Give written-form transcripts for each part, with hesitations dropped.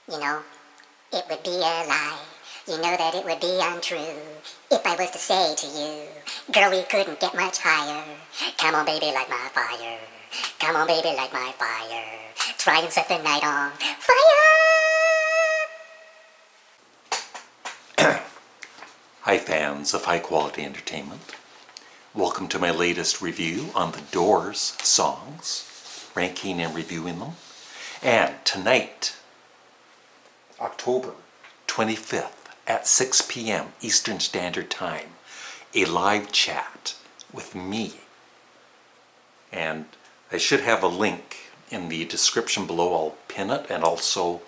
You know, it would be a lie. You know that it would be untrue if I was to say to you, girl, we couldn't get much higher. Come on, baby, light my fire. Come on, baby, light my fire. Try and set the night on fire. Hi, fans of high-quality entertainment. Welcome to my latest review on the Doors songs, ranking and reviewing them. And tonight, October 25th at 6 p.m. Eastern Standard Time, a live chat with me. And I should have a link in the description below. I'll pin it, and also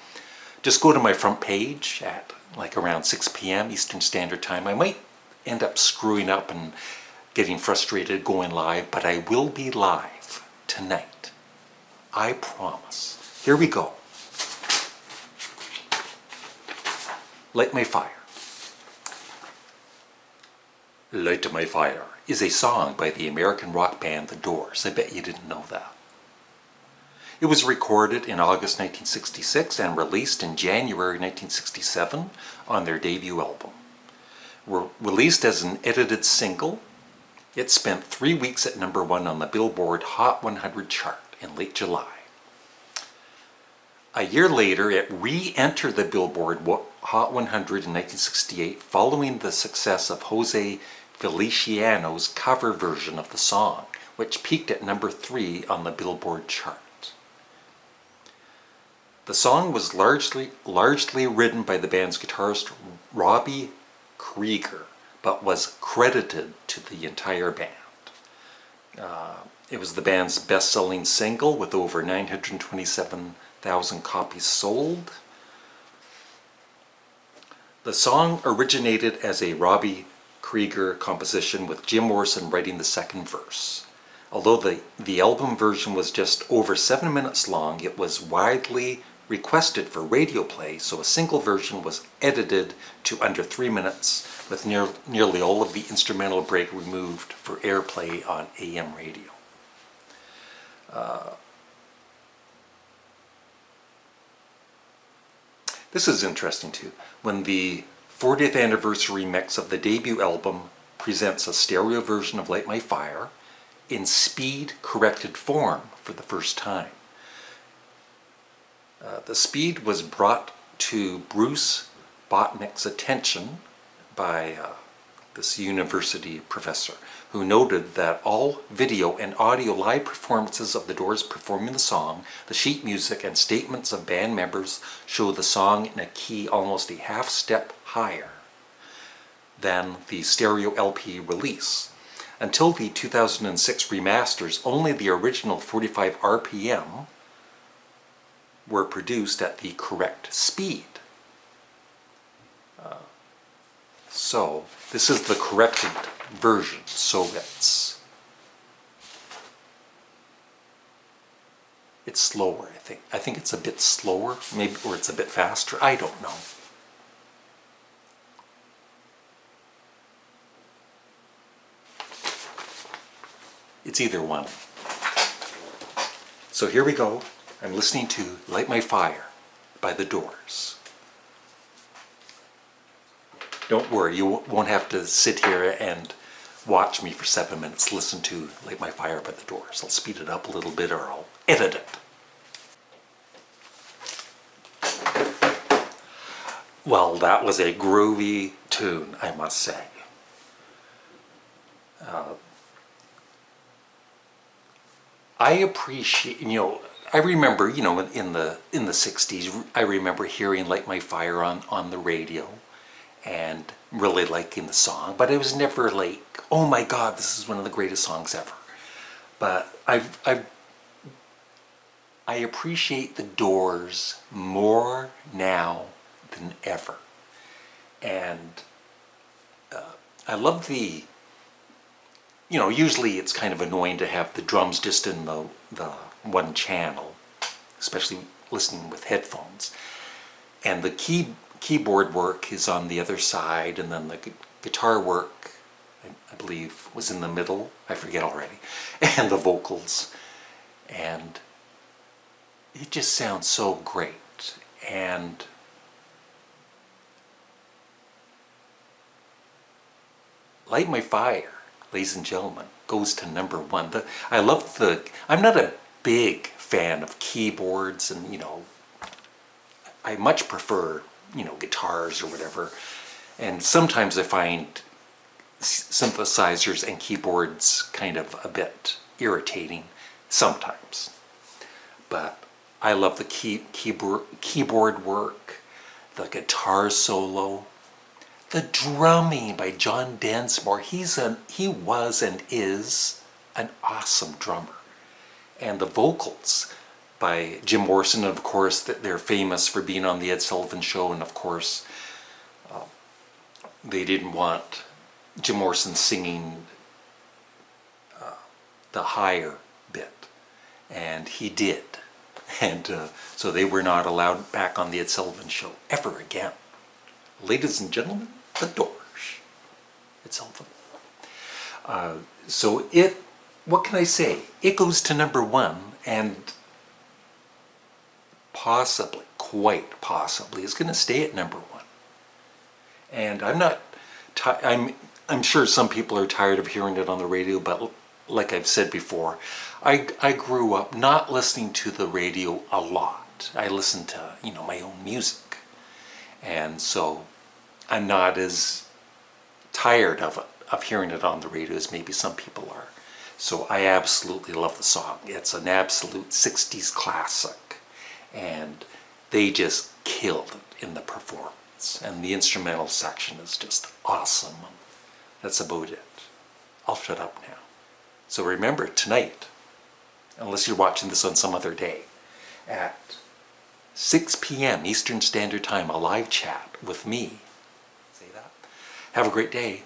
just go to my front page at like around 6 p.m. Eastern Standard Time. I might end up screwing up and getting frustrated going live, but I will be live tonight. I promise. Here we go. Light My Fire. Light My Fire is a song by the American rock band The Doors. I bet you didn't know that. It was recorded in August 1966 and released in January 1967 on their debut album. Released as an edited single, it spent 3 weeks at number 1 on the Billboard Hot 100 chart in late July. A year later, it re-entered the Billboard Hot 100 in 1968 following the success of Jose Feliciano's cover version of the song, which peaked at number 3 on the Billboard chart. The song was largely written by the band's guitarist Robbie Krieger, but was credited to the entire band. It was the band's best-selling single with over 927,000 copies sold. The song originated as a Robbie Krieger composition, with Jim Morrison writing the second verse. Although the album version was just over 7 minutes long, it was widely requested for radio play, so a single version was edited to under 3 minutes, with nearly all of the instrumental break removed for airplay on AM radio. This is interesting too. When the 40th anniversary mix of the debut album presents a stereo version of Light My Fire in speed-corrected form for the first time. The speed was brought to Bruce Botnick's attention by this university professor, who noted that all video and audio live performances of the Doors performing the song, the sheet music, and statements of band members show the song in a key almost a half step higher than the stereo LP release. Until the 2006 remasters, only the original 45 RPM were produced at the correct speed. So this is the corrected version, so it's slower, I think. I think it's a bit slower, maybe, or it's a bit faster. I don't know. It's either one. So here we go. I'm listening to Light My Fire by The Doors. Don't worry, you won't have to sit here and watch me for 7 minutes listen to Light My Fire by The Doors. I'll speed it up a little bit, or I'll edit it. Well, that was a groovy tune, I must say. I appreciate, I remember, in the 60s, I remember hearing Light My Fire on the radio and really liking the song, but it was never like, oh my God, this is one of the greatest songs ever. But I appreciate the Doors more now than ever. And I love the, usually it's kind of annoying to have the drums just in the one channel, especially listening with headphones. And the keyboard work is on the other side, and then the guitar work, I believe, was in the middle. I forget already. And the vocals. And it just sounds so great. And Light My Fire, ladies and gentlemen, goes to number one. I'm not a big fan of keyboards and, I much prefer, guitars or whatever. And sometimes I find synthesizers and keyboards kind of a bit irritating sometimes. But I love the keyboard work, the guitar solo, the drumming by John Densmore. He was and is an awesome drummer. And the vocals by Jim Morrison, and of course they're famous for being on the Ed Sullivan Show, and of course they didn't want Jim Morrison singing the higher bit, and he did. And so they were not allowed back on the Ed Sullivan Show ever again. Ladies and gentlemen, the Doors. Ed Sullivan. What can I say? It goes to number one, and quite possibly, is going to stay at number one. And I'm sure some people are tired of hearing it on the radio, but like I've said before, I grew up not listening to the radio a lot. I listened to, my own music. And so I'm not as tired of hearing it on the radio as maybe some people are. So I absolutely love the song. It's an absolute 60s classic. And they just killed it in the performance. And the instrumental section is just awesome. That's about it. I'll shut up now. So remember, tonight, unless you're watching this on some other day, at 6 p.m. Eastern Standard Time, a live chat with me. Say that. Have a great day.